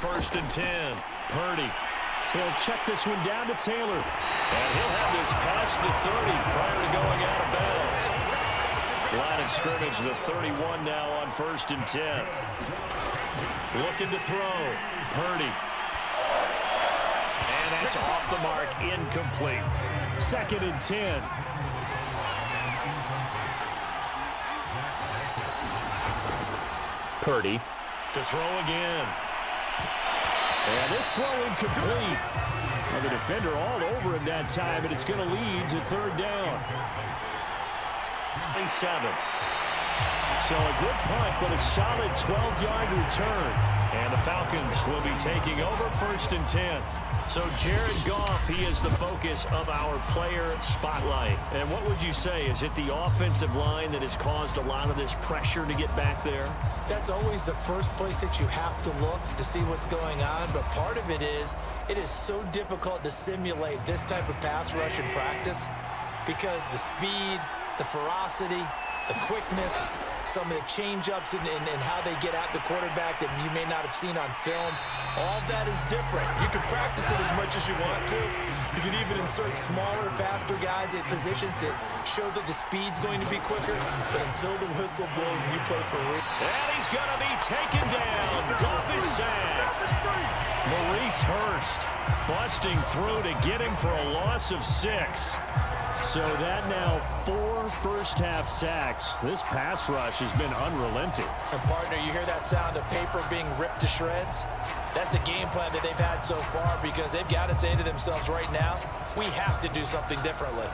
first and 10. Purdy. He'll check this one down to Taylor. And he'll have this past the 30 prior to going out of bounds. Line of scrimmage, the 31 now on first and 10. Looking to throw. Purdy. And that's off the mark, incomplete. Second and 10. Purdy to throw again. And this throw incomplete. Well, the defender all over him that time, and it's going to lead to third down. 7. So a good punt, but a solid 12-yard return. And the Falcons will be taking over first and 10. So Jared Goff, he is the focus of our player spotlight. And what would you say? Is it the offensive line that has caused a lot of this pressure to get back there? That's always the first place that you have to look to see what's going on. But part of it is so difficult to simulate this type of pass rush in practice because the speed, the ferocity, the quickness, some of the change-ups and how they get at the quarterback that you may not have seen on film, all that is different. You can practice it as much as you want to. You can even insert smaller, faster guys at positions that show that the speed's going to be quicker. But until the whistle blows and you play for real. And he's going to be taken down. Goff is sacked. Maurice Hurst busting through to get him for a loss of 6. So that now 4 first-half sacks. This pass rush has been unrelenting. And, partner, you hear that sound of paper being ripped to shreds? That's a game plan that they've had so far because they've got to say to themselves right now, we have to do something differently.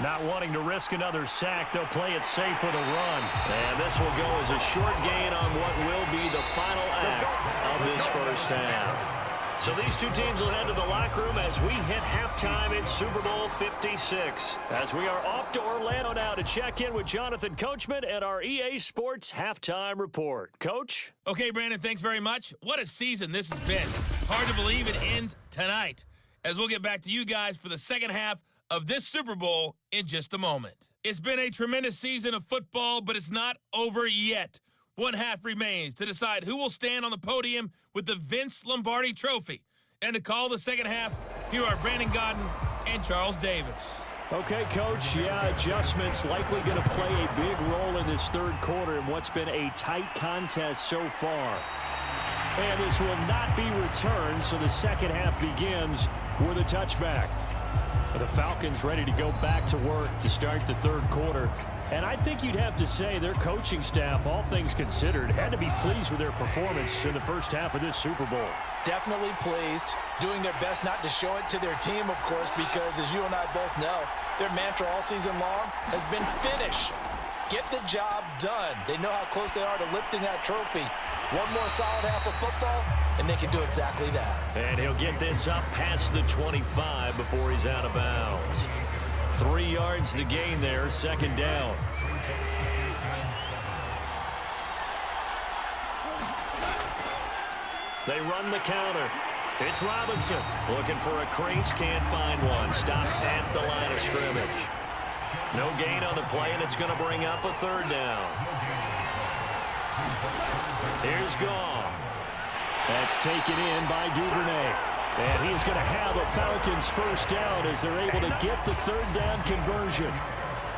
Not wanting to risk another sack, they'll play it safe with a run. And this will go as a short gain on what will be the final act of this first half. So these two teams will head to the locker room as we hit halftime in Super Bowl 56. As we are off to Orlando now to check in with Jonathan Coachman and our EA Sports Halftime Report. Coach? Okay, Brandon, thanks very much. What a season this has been. Hard to believe it ends tonight. As we'll get back to you guys for the second half of this Super Bowl in just a moment. It's been a tremendous season of football, but it's not over yet. One half remains to decide who will stand on the podium with the Vince Lombardi Trophy. And to call the second half, here are Brandon Godden and Charles Davis. Okay, Coach, adjustments likely going to play a big role in this third quarter in what's been a tight contest so far. And this will not be returned, so the second half begins with a touchback. The Falcons ready to go back to work to start the third quarter. And I think you'd have to say their coaching staff, all things considered, had to be pleased with their performance in the first half of this Super Bowl. Definitely pleased, doing their best not to show it to their team, of course, because as you and I both know, their mantra all season long has been finish. Get the job done. They know how close they are to lifting that trophy. One more solid half of football, and they can do exactly that. And he'll get this up past the 25 before he's out of bounds. 3 yards the gain there, second down. They run the counter. It's Robinson looking for a crease, can't find one. Stopped at the line of scrimmage. No gain on the play, and it's going to bring up a third down. Here's Goff. That's taken in by Duvernay. And he's going to have a Falcons first down as they're able to get the third down conversion.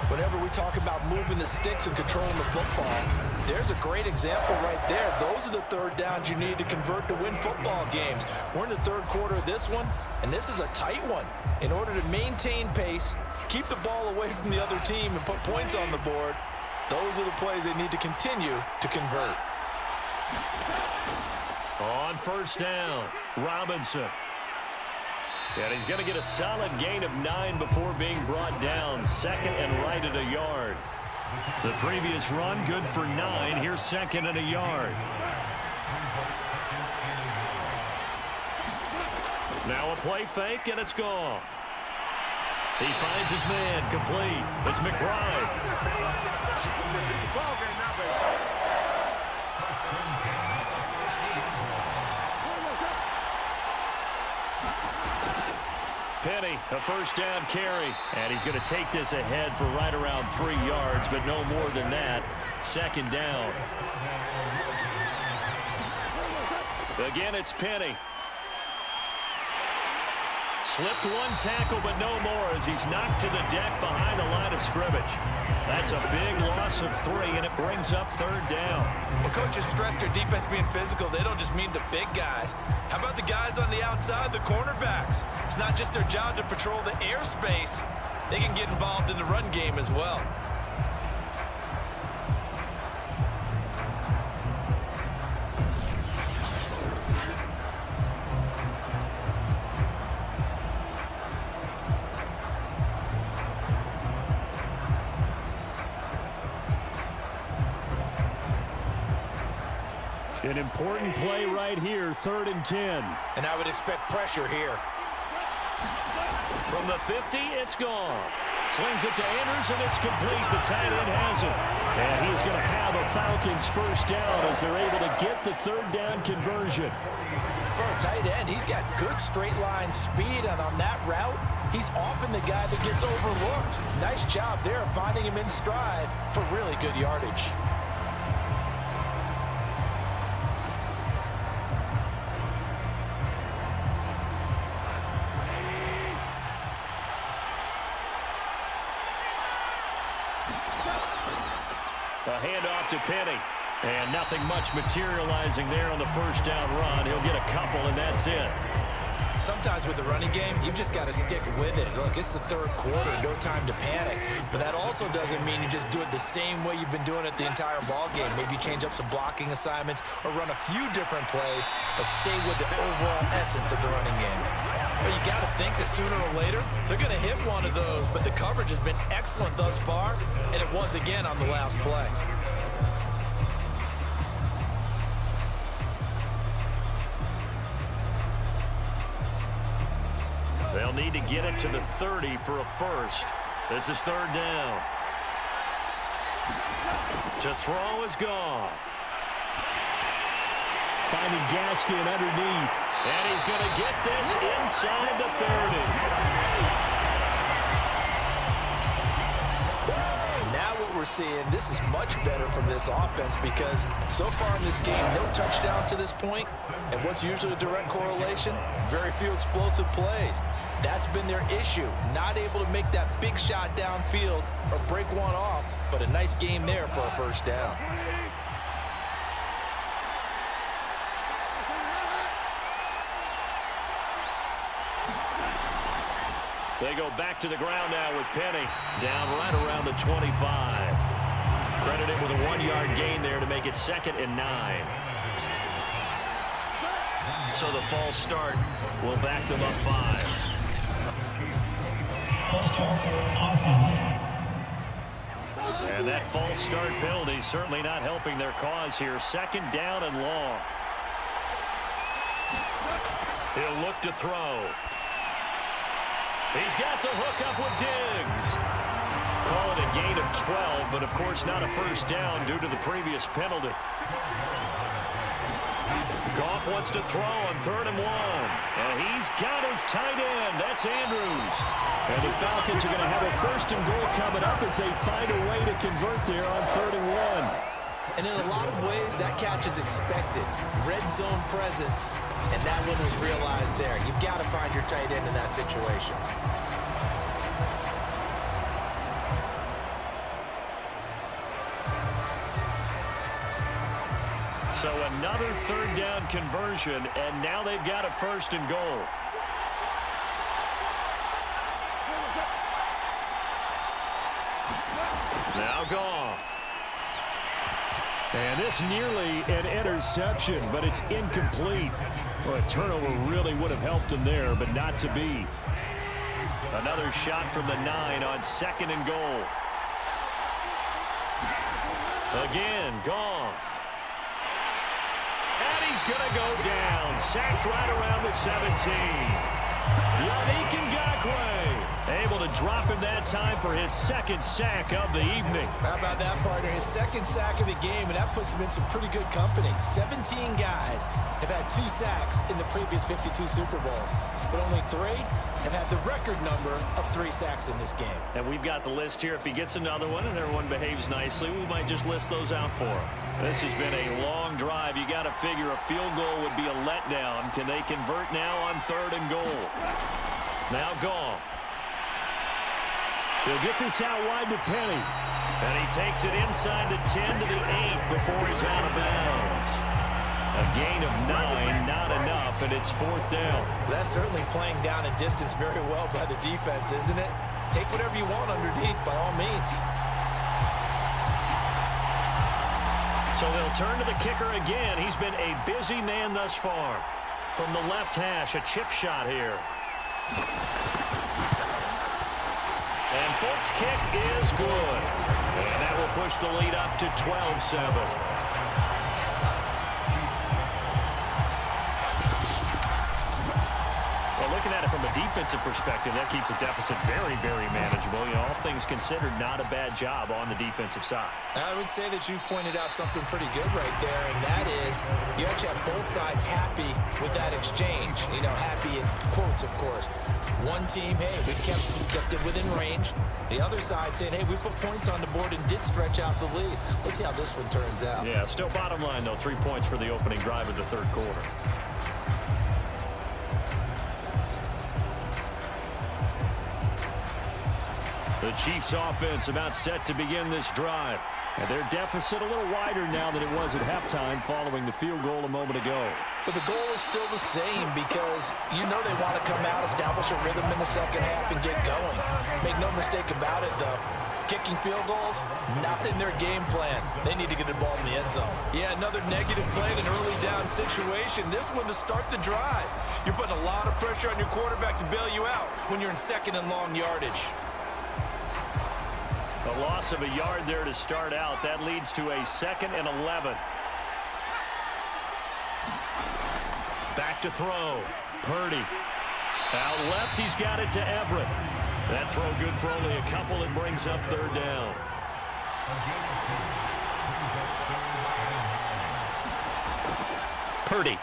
Whenever we talk about moving the sticks and controlling the football, there's a great example right there. Those are the third downs you need to convert to win football games. We're in the third quarter of this one, and this is a tight one. In order to maintain pace, keep the ball away from the other team, and put points on the board, those are the plays they need to continue to convert. On first down, Robinson. And he's going to get a solid gain of 9 before being brought down. Second and right at a yard. The previous run, good for 9. Here's second and a yard. Now a play fake, and it's Goff. He finds his man, complete. It's McBride. Penny, a first down carry. And he's going to take this ahead for right around 3 yards, but no more than that. Second down. Again, it's Penny. Slipped one tackle, but no more as he's knocked to the deck behind the line of scrimmage. That's a big loss of 3, and it brings up third down. Well, coaches stress their defense being physical. They don't just mean the big guys. How about the guys on the outside, the cornerbacks? It's not just their job to patrol the airspace. They can get involved in the run game as well. An important play right here, 3rd and 10. And I would expect pressure here. From the 50, it's Goff. Slings it to Andrews, and it's complete. The tight end has it. And he's going to have a Falcons first down as they're able to get the third down conversion. For a tight end, he's got good straight line speed, and on that route, he's often the guy that gets overlooked. Nice job there finding him in stride for really good yardage. A handoff to Penny. And nothing much materializing there on the first down run. He'll get a couple, and that's it. Sometimes with the running game, you've just got to stick with it. Look, it's the third quarter, no time to panic. But that also doesn't mean you just do it the same way you've been doing it the entire ball game. Maybe change up some blocking assignments or run a few different plays, but stay with the overall essence of the running game. Well, you got to think that sooner or later, they're going to hit one of those, but the coverage has been excellent thus far, and it was again on the last play. They'll need to get it to the 30 for a first. This is third down. To throw is Goff. Finding Gaskin underneath. And he's going to get this inside the 30. Now what we're seeing, this is much better from this offense because so far in this game, no touchdown to this point. And what's usually a direct correlation? Very few explosive plays. That's been their issue. Not able to make that big shot downfield or break one off, but a nice game there for a first down. They go back to the ground now with Penny. Down right around the 25. Credited with a 1-yard gain there to make it 2nd and 9. So the false start will back them up 5. And that false start penalty certainly not helping their cause here. 2nd down and long. He'll look to throw. He's got the hook up with Diggs. Call it a gain of 12, but of course not a first down due to the previous penalty. Goff wants to throw on 3rd and 1. And he's got his tight end. That's Andrews. And the Falcons are going to have a 1st and goal coming up as they find a way to convert there on 3rd and 1. And in a lot of ways, that catch is expected. Red zone presence, and that one was realized there. You've got to find your tight end in that situation. So another 3rd down conversion, and now they've got a 1st and goal. Now Goff. And this nearly an interception, but it's incomplete. Well, a turnover really would have helped him there, but not to be. Another shot from the 9 on 2nd and goal. Again, Goff. And he's going to go down. Sacked right around the 17. Yannick Ngakoue. Able to drop him that time for his second sack of the evening. How about that, partner? His second sack of the game, and that puts him in some pretty good company. 17 guys have had 2 sacks in the previous 52 Super Bowls, but only 3 have had the record number of 3 sacks in this game. And we've got the list here. If he gets another one and everyone behaves nicely, we might just list those out for him. This has been a long drive. You got to figure a field goal would be a letdown. Can they convert now on 3rd and goal? Now Goff. He'll get this out wide to Penny. And he takes it inside the 10 to the 8 before he's out of bounds. A gain of 9, not enough, and it's 4th down. That's certainly playing down in distance very well by the defense, isn't it? Take whatever you want underneath, by all means. So they'll turn to the kicker again. He's been a busy man thus far. From the left hash, a chip shot here. And Folk's kick is good. And that will push the lead up to 12-7. Looking at it from a defensive perspective, that keeps the deficit very, very manageable. You know, all things considered, not a bad job on the defensive side. I would say that you've pointed out something pretty good right there, and that is you actually have both sides happy with that exchange. You know, happy in quotes, of course. One team, hey, we kept it within range. The other side saying, hey, we put points on the board and did stretch out the lead. Let's see how this one turns out. Yeah, still bottom line, though, 3 points for the opening drive of the 3rd quarter. The Chiefs offense about set to begin this drive. And their deficit a little wider now than it was at halftime following the field goal a moment ago. But the goal is still the same because you know they want to come out, establish a rhythm in the second half, and get going. Make no mistake about it, though. Kicking field goals, not in their game plan. They need to get the ball in the end zone. Yeah, another negative play in an early down situation. This one to start the drive. You're putting a lot of pressure on your quarterback to bail you out when you're in 2nd and long yardage. A loss of a yard there to start out. That leads to a 2nd and 11. Back to throw. Purdy. Out left, he's got it to Everett. That throw good for only a couple and brings up 3rd down. Purdy.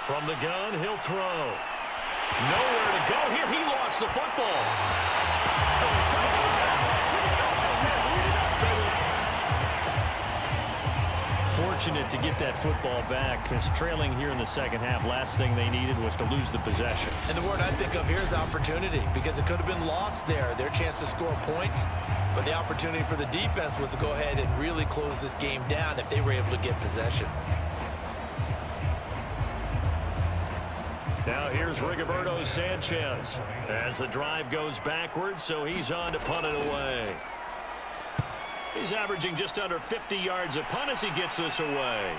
From the gun, he'll throw. Nowhere to go here. He lost the football. Fortunate to get that football back, because trailing here in the second half, last thing they needed was to lose the possession. And the word I think of here is opportunity, because it could have been lost there, their chance to score points. But the opportunity for the defense was to go ahead and really close this game down if they were able to get possession. Now here's Rigoberto Sanchez as the drive goes backwards, so he's on to punt it away. He's averaging just under 50 yards a punt as he gets this away.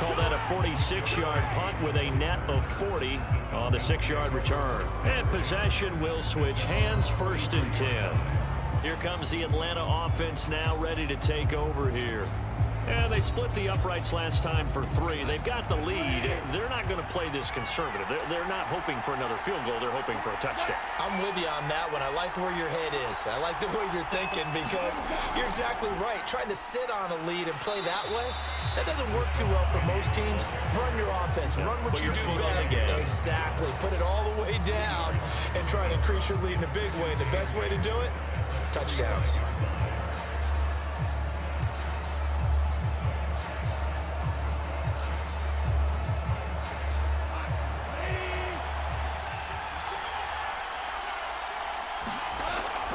Call that a 46-yard punt with a net of 40 on the 6-yard return. And possession will switch hands, 1st and 10. Here comes the Atlanta offense now ready to take over here. And they split the uprights last time for 3. They've got the lead. They're not going to play this conservative. They're not hoping for another field goal. They're hoping for a touchdown. I'm with you on that one. I like where your head is. I like the way you're thinking because you're exactly right. Trying to sit on a lead and play that way, that doesn't work too well for most teams. Run your offense. Run what you do best. Exactly. Put it all the way down and try to increase your lead in a big way. And the best way to do it, touchdowns.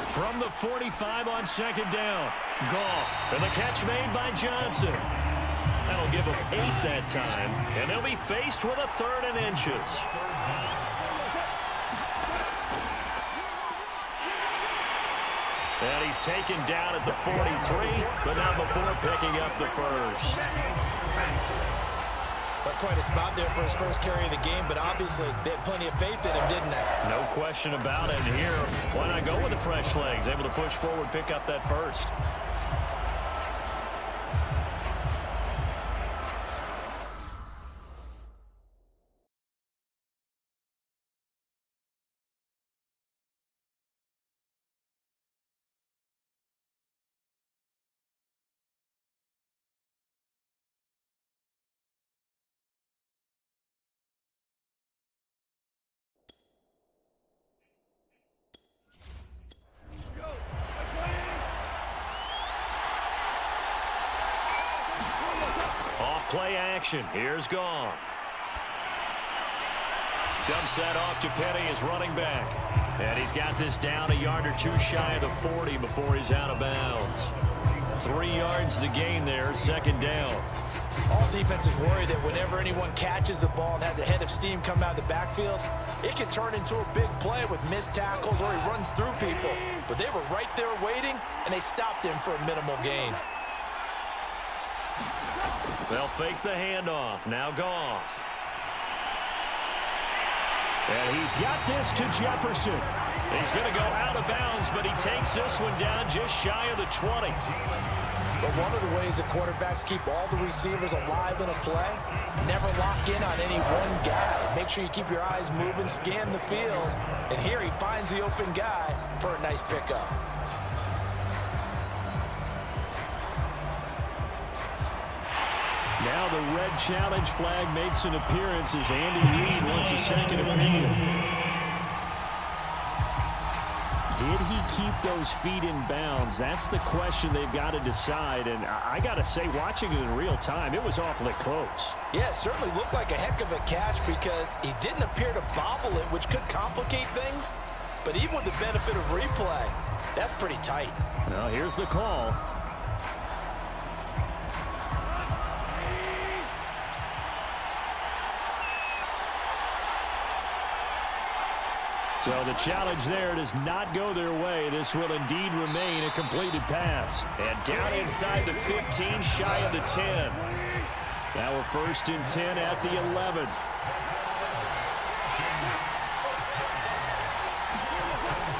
From the 45 on 2nd down. Goff. And the catch made by Johnson. That'll give them 8 that time. And they'll be faced with a 3rd and inches. And he's taken down at the 43, but not before picking up the 1st. That's quite a spot there for his first carry of the game, but obviously they had plenty of faith in him, didn't they? No question about it. And here, why not go with the fresh legs? Able to push forward, pick up that 1st. play action. Here's Goff. Dumps that off to Penny, his running back. And he's got this down a yard or two shy of the 40 before he's out of bounds. 3 yards the gain there, second down. All defenses worry that whenever anyone catches the ball and has a head of steam come out of the backfield, it can turn into a big play with missed tackles or he runs through people. But they were right there waiting, and they stopped him for a minimal gain. They'll fake the handoff. Now Goff. And he's got this to Jefferson. He's going to go out of bounds, but he takes this one down just shy of the 20. But one of the ways that quarterbacks keep all the receivers alive in a play, never lock in on any one guy. Make sure you keep your eyes moving, scan the field. And here he finds the open guy for a nice pickup. Now the red challenge flag makes an appearance as Andy Reid wants a second opinion. Did he keep those feet in bounds? That's the question they've got to decide. And I got to say, watching it in real time, it was awfully close. Yeah, it certainly looked like a heck of a catch because he didn't appear to bobble it, which could complicate things. But even with the benefit of replay, that's pretty tight. Well, here's the call. So the challenge there does not go their way. This will indeed remain a completed pass. And down inside the 15, shy of the 10. Now we're first and 10 at the 11.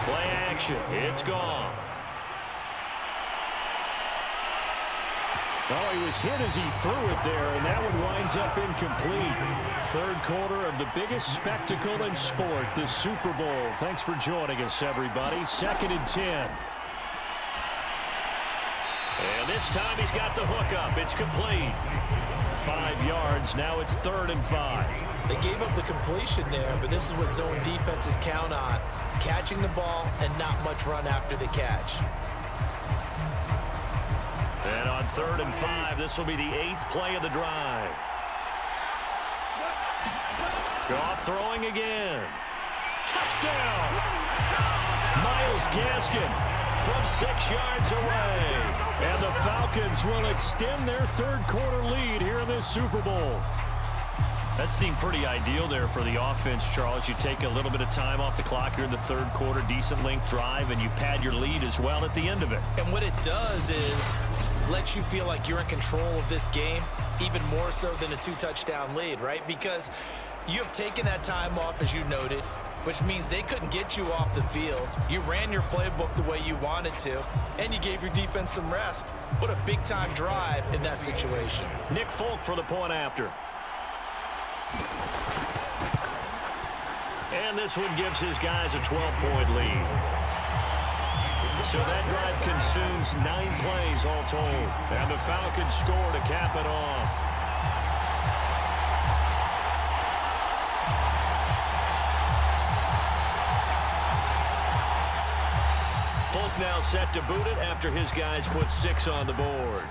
Play action. It's Goff. Oh, he was hit as he threw it there, and that one winds up incomplete. Third quarter of the biggest spectacle in sport, the Super Bowl. Thanks for joining us, everybody. Second and 10. And this time he's got the hook up. It's complete. 5 yards. Now it's 3rd and 5. They gave up the completion there, but this is what zone defenses count on. Catching the ball and not much run after the catch. And on 3rd and 5, this will be the 8th play of the drive. Goff throwing again. Touchdown! Myles Gaskin from 6 yards away. And the Falcons will extend their third quarter lead here in this Super Bowl. That seemed pretty ideal there for the offense, Charles. You take a little bit of time off the clock here in the third quarter, decent length drive, and you pad your lead as well at the end of it. And what it does is let you feel like you're in control of this game, even more so than a 2-touchdown lead, right? Because you have taken that time off, as you noted, which means they couldn't get you off the field. You ran your playbook the way you wanted to, and you gave your defense some rest. What a big-time drive in that situation. Nick Folk for the point after. And this one gives his guys a 12-point lead. So that drive consumes 9 plays all told. And the Falcons score to cap it off. Folk now set to boot it after his guys put 6 on the board.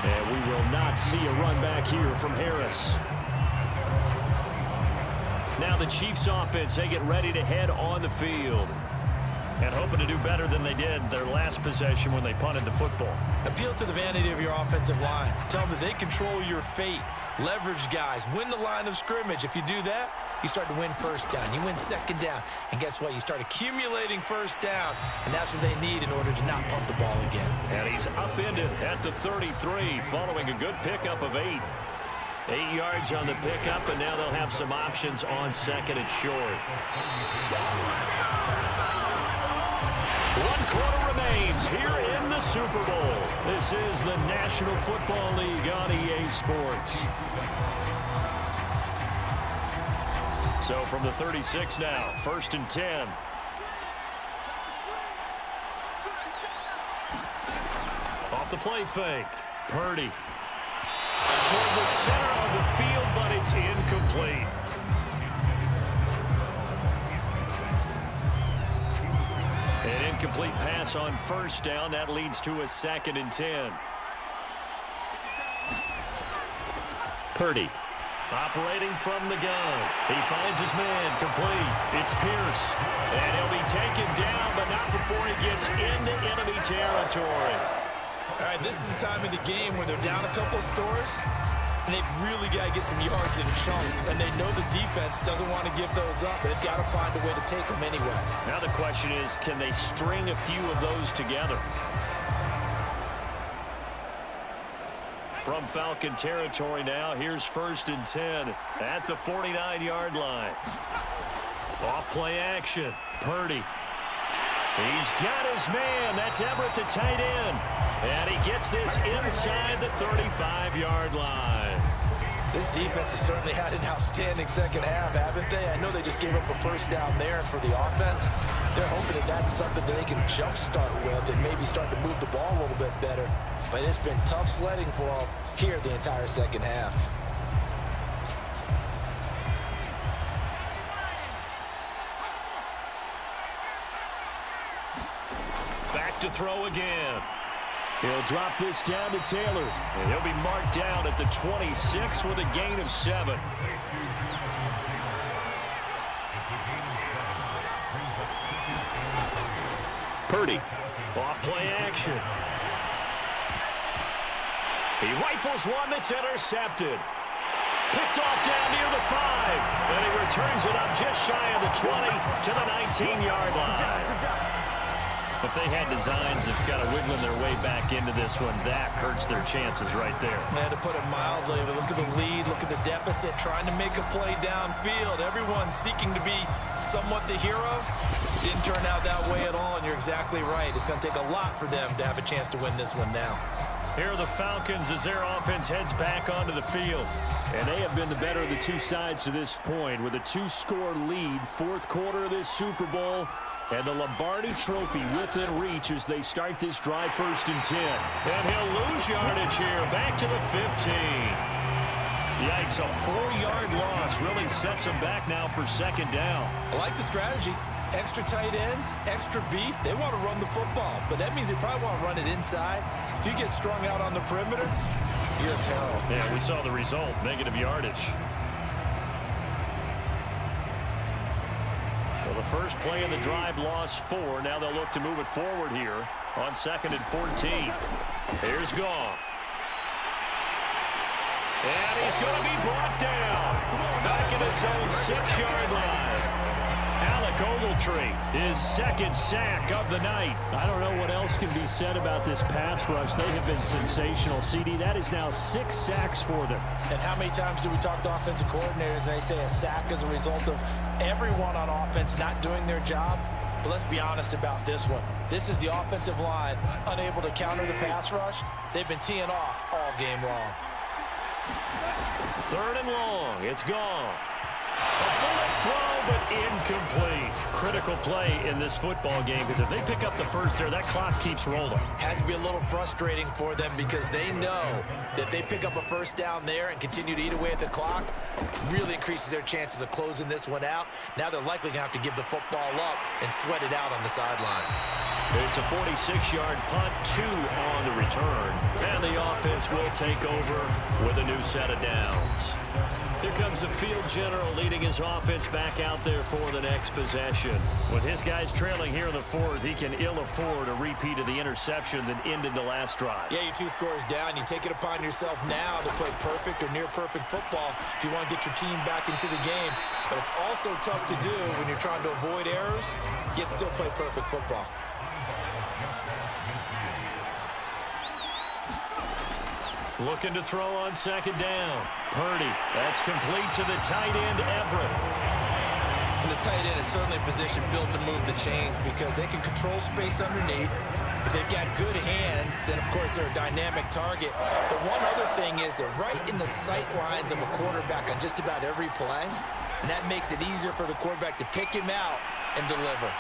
And we will not see a run back here from Harris. Now the Chiefs offense, they get ready to head on the field. And hoping to do better than they did their last possession when they punted the football. Appeal to the vanity of your offensive line. Tell them that they control your fate. Leverage guys. Win the line of scrimmage. If you do that, you start to win first down. You win second down. And guess what? You start accumulating first downs. And that's what they need in order to not pump the ball again. And he's upended at the 33 following a good pickup of 8. 8 yards on the pickup, and now they'll have some options on second and short. 1 quarter remains here in the Super Bowl. This is the National Football League on EA Sports. So from the 36 now, 1st and 10. Off the play fake. Purdy. Toward the center of the field, but it's incomplete. An incomplete pass on first down. That leads to a 2nd and 10. Purdy. Operating from the gun. He finds his man complete. It's Pierce. And he'll be taken down, but not before he gets into enemy territory. All right, this is the time of the game where they're down a couple of scores, and they've really got to get some yards in chunks, and they know the defense doesn't want to give those up, but they've got to find a way to take them anyway. Now the question is, can they string a few of those together? From Falcon territory now, here's 1st and 10 at the 49-yard line. Off-play action. Purdy. He's got his man. That's Everett, the tight end. And he gets this inside the 35-yard line. This defense has certainly had an outstanding second half, haven't they? I know they just gave up a first down there, and for the offense, they're hoping that that's something that they can jumpstart with and maybe start to move the ball a little bit better. But it's been tough sledding for them here the entire second half. Back to throw again. He'll drop this down to Taylor. And he'll be marked down at the 26 with a gain of 7. Purdy. Off-play action. He rifles one that's intercepted. Picked off down near the 5. And he returns it up just shy of the 20 to the 19-yard line. If they had designs of kind of wiggling their way back into this one, that hurts their chances right there. They had to put it mildly. Look at the lead. Look at the deficit. Trying to make a play downfield. Everyone seeking to be somewhat the hero. Didn't turn out that way at all, and you're exactly right. It's going to take a lot for them to have a chance to win this one now. Here are the Falcons as their offense heads back onto the field. And they have been the better of the two sides to this point with a 2-score lead. 4th quarter of this Super Bowl. And the Lombardi Trophy within reach as they start this drive 1st and 10. And he'll lose yardage here. Back to the 15. Yikes, a 4-yard loss really sets him back now for 2nd down. I like the strategy. Extra tight ends, extra beef. They want to run the football, but that means they probably want to run it inside. If you get strung out on the perimeter, you're in peril. Yeah, we saw the result, negative yardage. Well, the first play of the drive lost 4. Now they'll look to move it forward here on 2nd and 14. Here's Goff. And he's going to be brought down. Back in his own 6-yard line. Alec Ogletree, his 2nd sack of the night. I don't know what else can be said about this pass rush. They have been sensational. CD, that is now 6 sacks for them. And how many times do we talk to offensive coordinators and they say a sack is a result of everyone on offense not doing their job? But let's be honest about this one. This is the offensive line unable to counter the pass rush. They've been teeing off all game long. 3rd and long. It's Goff. A bullet throw, but incomplete. Critical play in this football game because if they pick up the first there, that clock keeps rolling. Has to be a little frustrating for them because they know that they pick up a first down there and continue to eat away at the clock, really increases their chances of closing this one out. Now they're likely going to have to give the football up and sweat it out on the sideline. It's a 46-yard punt, 2 on the return. And the offense will take over with a new set of downs. Here comes the field general leading his offense back out there for the next possession. With his guys trailing here in the 4th, he can ill afford a repeat of the interception that ended the last drive. Yeah, you're 2 scores down. You take it upon yourself now to play perfect or near perfect football if you want to get your team back into the game. But it's also tough to do when you're trying to avoid errors, yet still play perfect football. Looking to throw on 2nd down. Purdy. That's complete to the tight end, Everett. And the tight end is certainly a position built to move the chains because they can control space underneath. If they've got good hands, then, of course, they're a dynamic target. But one other thing is they're right in the sight lines of a quarterback on just about every play. And that makes it easier for the quarterback to pick him out and deliver.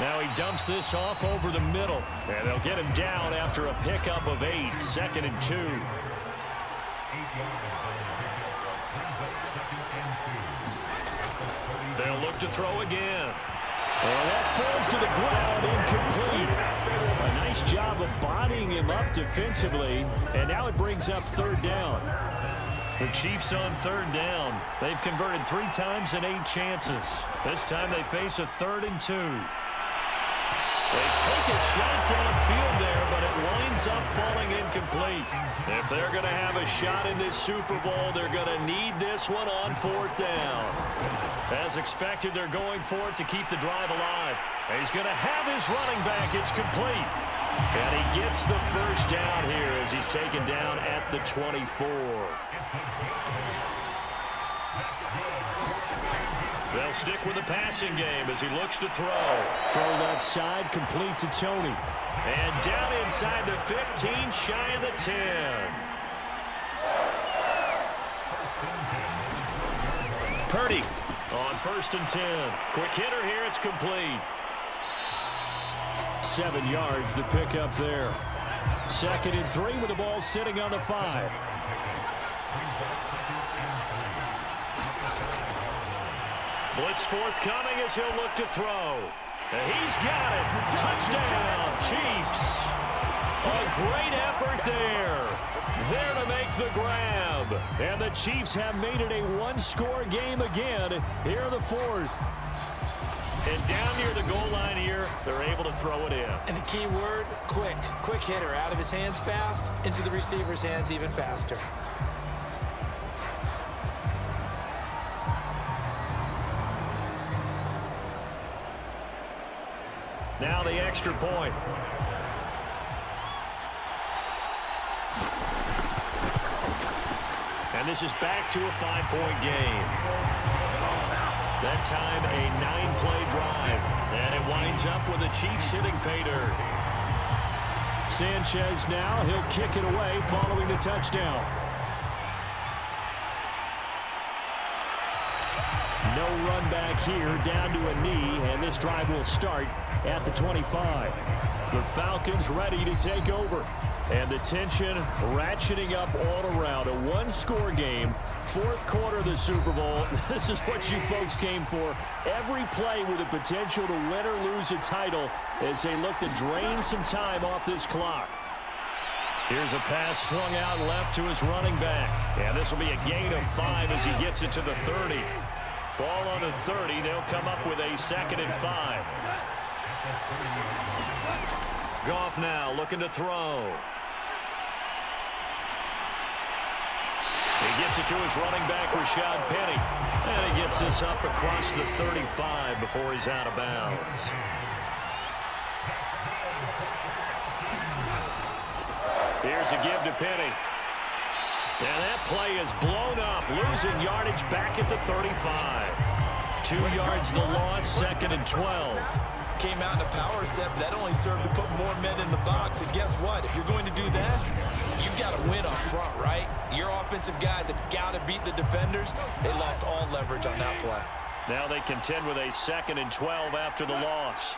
Now he dumps this off over the middle. And they'll get him down after a pickup of 8. 2nd and 2. They'll look to throw again. And that falls to the ground, incomplete. A nice job of bodying him up defensively, and now it brings up third down. The Chiefs on third down. They've converted 3 times in 8 chances. This time they face a 3rd and 2. They take a shot downfield there, but it winds up falling incomplete. If they're going to have a shot in this Super Bowl, they're going to need this one on 4th down. As expected, they're going for it to keep the drive alive. He's going to have his running back. It's complete. And he gets the first down here as he's taken down at the 24. They'll stick with the passing game as he looks to throw. Throw left side, complete to Tony. And down inside the 15, shy of the 10. Purdy on 1st and 10. Quick hitter here, it's complete. 7 yards, the pickup there. 2nd and 3 with the ball sitting on the 5. Blitz forthcoming as he'll look to throw. He's got it. Touchdown, Chiefs. A great effort there. There to make the grab. And the Chiefs have made it a 1-score game again here in the 4th. And down near the goal line here, they're able to throw it in. And the key word, quick. Quick hitter. Out of his hands fast, into the receiver's hands even faster. Now the extra point. And this is back to a 5-point game. That time a 9-play drive. And it winds up with the Chiefs hitting pay dirt. Sanchez now, he'll kick it away following the touchdown. No run back here, down to a knee, and this drive will start at the 25. The Falcons ready to take over. And the tension ratcheting up all around. A 1-score game, 4th quarter of the Super Bowl. This is what you folks came for. Every play with the potential to win or lose a title as they look to drain some time off this clock. Here's a pass swung out left to his running back. And this will be a gain of 5 as he gets it to the 30. Ball on the 30. They'll come up with a 2nd and 5. Goff now looking to throw. He gets it to his running back, Rashad Penny. And he gets this up across the 35 before he's out of bounds. Here's a give to Penny. And that play is blown up, losing yardage back at the 35. 2 yards the loss, 2nd and 12. Came out in a power set, but that only served to put more men in the box. And guess what? If you're going to do that, you've got to win up front, right? Your offensive guys have got to beat the defenders. They lost all leverage on that play. Now they contend with a 2nd and 12 after the loss.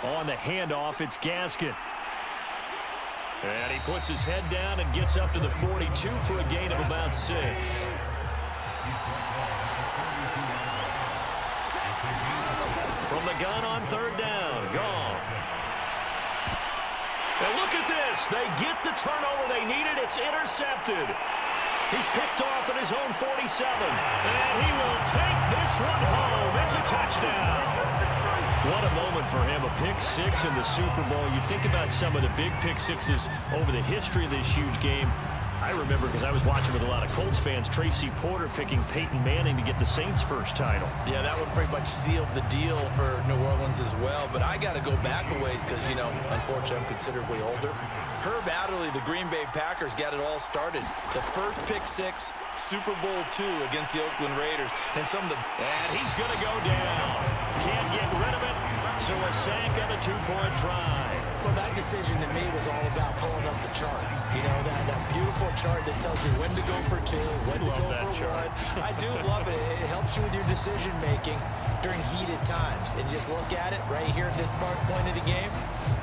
On the handoff, it's Gaskin. And he puts his head down and gets up to the 42 for a gain of about 6. From the gun on 3rd down, Goff. And look at this. They get the turnover they needed. It's intercepted. He's picked off at his own 47. And he will take this one home. It's a touchdown. What a moment for him, a pick 6 in the Super Bowl. You think about some of the big pick 6s over the history of this huge game. I remember, because I was watching with a lot of Colts fans, Tracy Porter picking Peyton Manning to get the Saints' first title. Yeah, that one pretty much sealed the deal for New Orleans as well. But I got to go back a ways because, you know, unfortunately I'm considerably older. Herb Adderley, the Green Bay Packers, got it all started. The first pick 6, Super Bowl II against the Oakland Raiders. And some of the... And he's going to go down. Can't get rid of it. So a sack on a 2-point try. Well, that decision to me was all about pulling up the chart. You know, that beautiful chart that tells you when to go for 2, when to go for 1. I do love it. It helps you with your decision-making during heated times. And just look at it right here at this point of the game.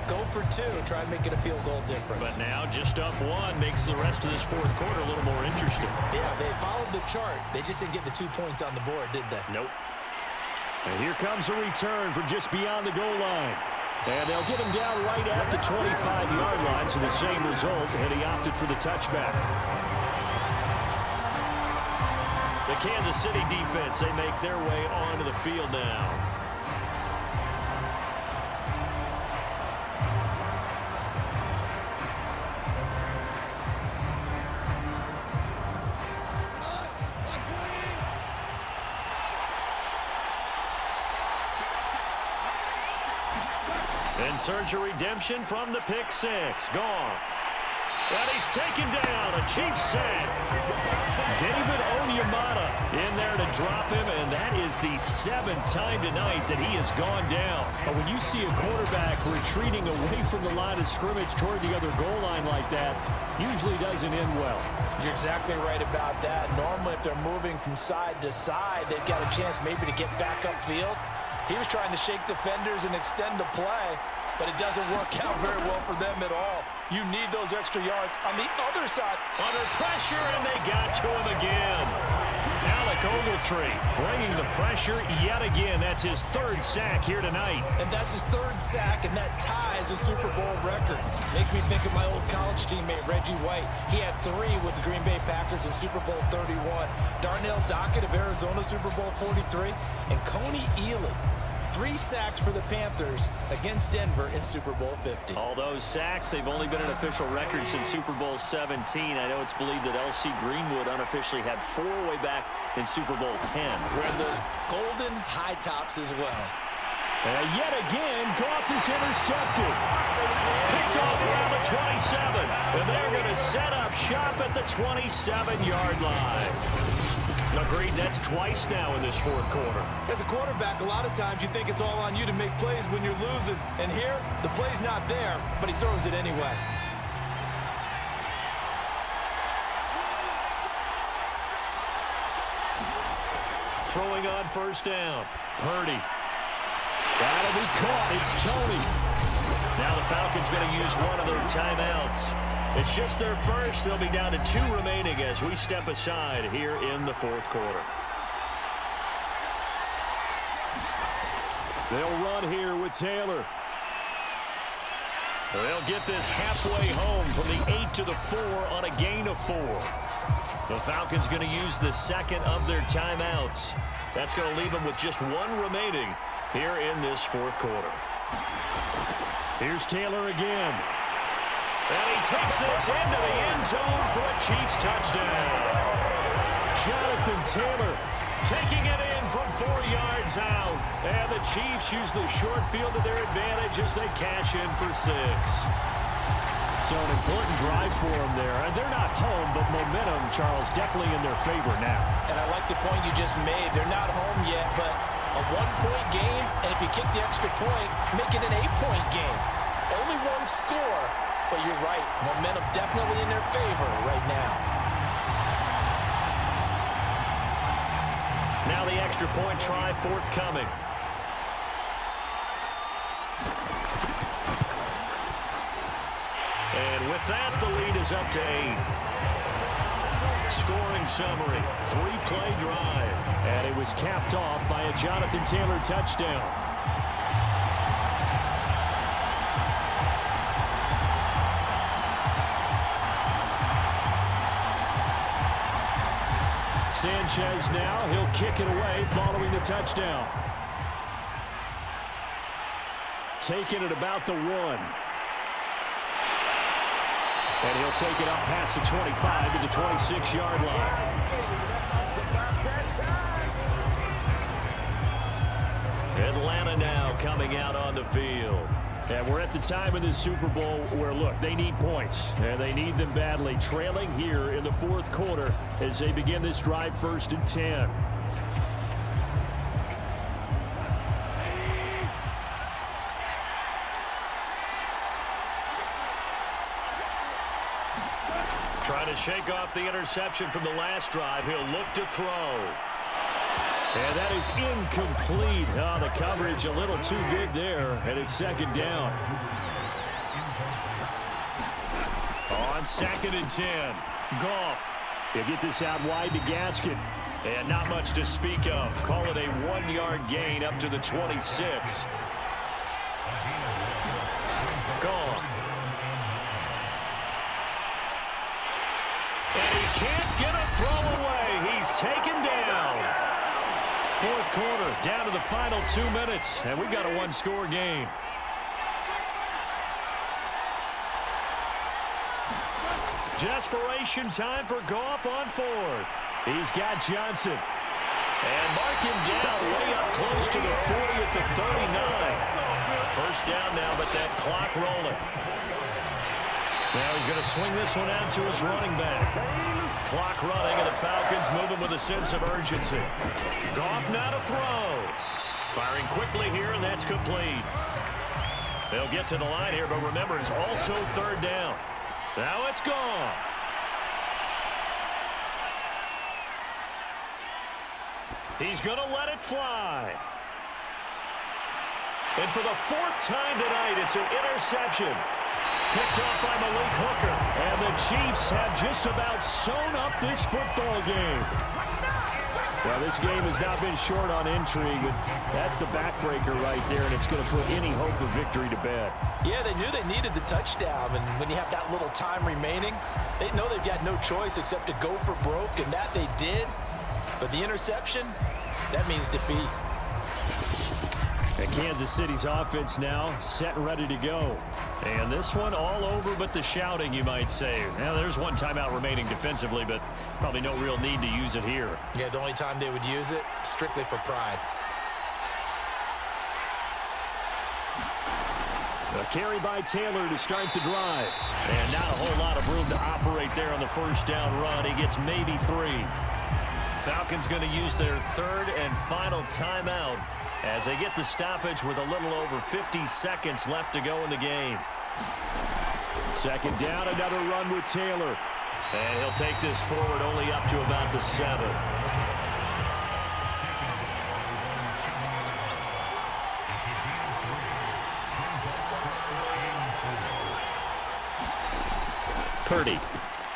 Go for 2. Try and make it a field goal difference. But now just up 1 makes the rest of this 4th quarter a little more interesting. Yeah, they followed the chart. They just didn't get the 2 points on the board, did they? Nope. And here comes a return from just beyond the goal line. And they'll get him down right at the 25-yard line, so the same result, and he opted for the touchback. The Kansas City defense, they make their way onto the field now. And search a redemption from the pick six. Goff. And he's taken down. A Chiefs sack. David Onyemata in there to drop him, and that is the 7th time tonight that he has gone down. But when you see a quarterback retreating away from the line of scrimmage toward the other goal line like that, usually doesn't end well. You're exactly right about that. Normally, if they're moving from side to side, they've got a chance maybe to get back upfield. He was trying to shake defenders and extend the play, but it doesn't work out very well for them at all. You need those extra yards on the other side. Under pressure, and they got to him again. Alec Ogletree bringing the pressure yet again. That's his 3rd sack here tonight. And that's his 3rd sack, and that ties a Super Bowl record. Makes me think of my old college teammate, Reggie White. He had 3 with the Green Bay Packers in Super Bowl 31. Darnell Dockett of Arizona, Super Bowl 43. And Coney Ealy, 3 sacks for the Panthers against Denver in Super Bowl 50. All those sacks, they've only been an official record since Super Bowl 17. I know it's believed that L.C. Greenwood unofficially had 4 way back in Super Bowl 10. We're in the golden high tops as well. And yet again, Goff is intercepted. Picked off around the 27. And they're going to set up shop at the 27-yard line. Agreed, that's twice now in this 4th quarter. As a quarterback, a lot of times you think it's all on you to make plays when you're losing. And here, the play's not there, but he throws it anyway. Throwing on 1st down. Purdy. That'll be caught. It's Tony. Now the Falcons going to use one of their timeouts. It's just their first. They'll be down to 2 remaining as we step aside here in the 4th quarter. They'll run here with Taylor. They'll get this halfway home from the 8 to the 4 on a gain of 4. The Falcons going to use the 2nd of their timeouts. That's going to leave them with just 1 remaining here in this 4th quarter. Here's Taylor again. And he takes this into the end zone for a Chiefs touchdown. Jonathan Taylor taking it in from 4 yards out. And the Chiefs use the short field to their advantage as they cash in for 6. So an important drive for them there. And they're not home, but momentum, Charles, definitely in their favor now. And I like the point you just made. They're not home yet, but a 1-point game, and if you kick the extra point, make it an 8-point game. Only 1 score. But you're right, momentum definitely in their favor right now. Now the extra point try forthcoming. And with that, the lead is up to 8. Scoring summary, 3-play drive. And it was capped off by a Jonathan Taylor touchdown. Sanchez now, he'll kick it away following the touchdown. Taking it about the 1. And he'll take it up past the 25 to the 26-yard line. Atlanta now coming out on the field. And we're at the time in the Super Bowl where, look, they need points. And they need them badly. Trailing here in the 4th quarter as they begin this drive 1st and 10. Trying to shake off the interception from the last drive. He'll look to throw. And that is incomplete. Oh, the coverage a little too good there, and it's 2nd down. On 2nd and 10. Goff. He'll get this out wide to Gaskin. And not much to speak of. Call it a 1-yard gain up to the 26. Gone. And he can't get a throw away. He's taken down. Fourth quarter, down to the final 2 minutes, and we've got a one-score game. Desperation time for Goff on fourth. He's got Johnson. And mark him down way up close to the 40 at the 39. First down now, but that clock rolling. Now he's going to swing this one out to his running back. Clock running, and the Falcons moving with a sense of urgency. Goff now to throw. Firing quickly here, and that's complete. They'll get to the line here, but remember, it's also third down. Now it's Goff. He's going to let it fly. And for the fourth time tonight, it's an interception. Picked off by Malik Hooker. And the Chiefs have just about sewn up this football game. Well, this game has not been short on intrigue, but that's the backbreaker right there, and it's going to put any hope of victory to bed. Yeah, they knew they needed the touchdown, and when you have that little time remaining, they know they've got no choice except to go for broke, and that they did. But the interception, that means defeat. And Kansas City's offense now set and ready to go. And this one all over but the shouting, you might say. Now, there's one timeout remaining defensively, but probably no real need to use it here. Yeah, the only time they would use it, strictly for pride. A carry by Taylor to start the drive. And not a whole lot of room to operate there on the first down run. He gets maybe 3. Falcons going to use their third and final timeout as they get the stoppage with a little over 50 seconds left to go in the game. Second down, another run with Taylor. And he'll take this forward only up to about the 7. Purdy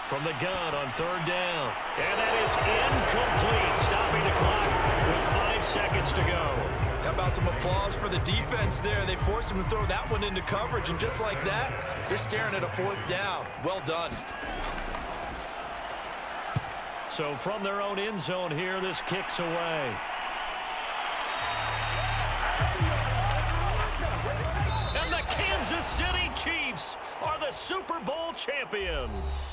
from the gun on third down. And that is incomplete, stopping the clock with 5 seconds to go. How about some applause for the defense there? They forced him to throw that one into coverage, and just like that, they're staring at a fourth down. Well done. So from their own end zone here, this kicks away. And the Kansas City Chiefs are the Super Bowl champions.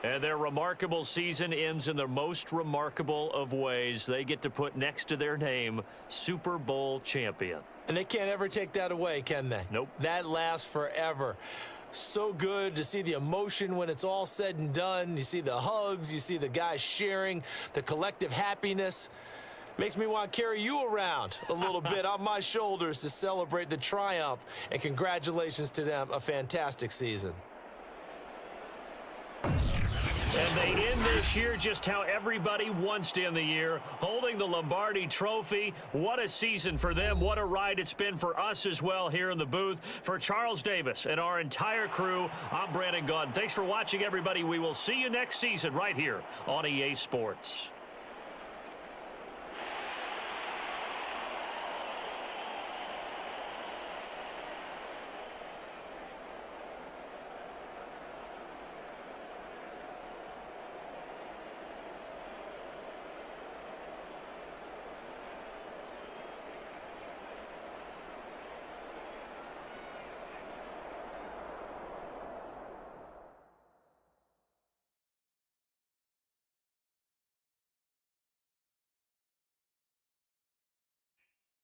And their remarkable season ends in the most remarkable of ways. They get to put next to their name, Super Bowl champion. And they can't ever take that away, can they? Nope. That lasts forever. So good to see the emotion when it's all said and done. You see the hugs, you see the guys sharing, the collective happiness. Makes me want to carry you around a little bit on my shoulders to celebrate the triumph. And congratulations to them, a fantastic season. And they end this year just how everybody wants to end the year, holding the Lombardi Trophy. What a season for them. What a ride it's been for us as well here in the booth. For Charles Davis and our entire crew, I'm Brandon Gaudin. Thanks for watching, everybody. We will see you next season right here on EA Sports.